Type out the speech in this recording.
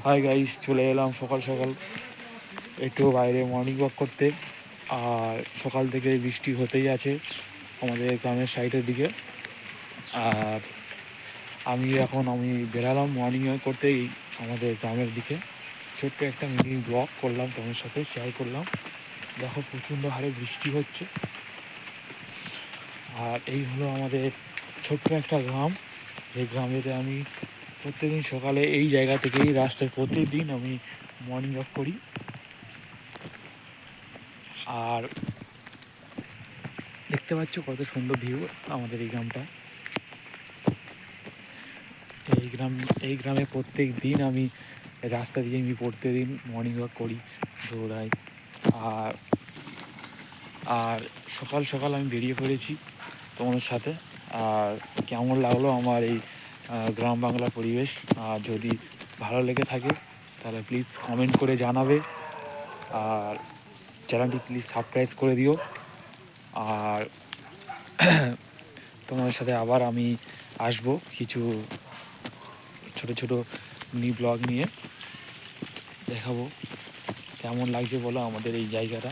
Hi guys, চলে এলাম সকাল সকাল একটু বাইরে মর্নিং ওয়াক করতে। আর সকাল থেকে বৃষ্টি হতেই আছে আমাদের গ্রামের সাইডের দিকে। আর আমি বেরালাম মর্নিং ওয়াক করতেই আমাদের গ্রামের দিকে। ছোট্ট একটা মিনি ব্লগ করলাম, তোমার সাথে শেয়ার করলাম। দেখো, প্রচণ্ড হারে বৃষ্টি হচ্ছে। আর এই হলো আমাদের ছোট্ট একটা গ্রাম। এই গ্রামেতে আমি প্রত্যেকদিন সকালে এই জায়গা থেকেই রাস্তায় প্রত্যেকদিন আমি মর্নিং ওয়াক করি। আর দেখতে পাচ্ছ কত সুন্দর ভিউ আমাদের এই গ্রামটা। এই গ্রামে প্রত্যেক দিন আমি রাস্তা দিয়ে আমি প্রত্যেকদিন মর্নিং ওয়াক করি, দৌড়াই। আর আর সকাল সকাল আমি বেরিয়ে পড়েছি তোমাদের সাথে। আর কেমন লাগলো আমার এই গ্রাম বাংলার পরিবেশ। আর যদি ভালো লেগে থাকে তাহলে প্লিজ কমেন্ট করে জানাবে। আর চ্যানেলটি প্লিজ সাবস্ক্রাইব করে দিও। আর তোমাদের সাথে আবার আমি আসবো কিছু ছোট ছোট মিনি ব্লগ নিয়ে। দেখাবো কেমন লাগছে বলো আমাদের এই জায়গাটা।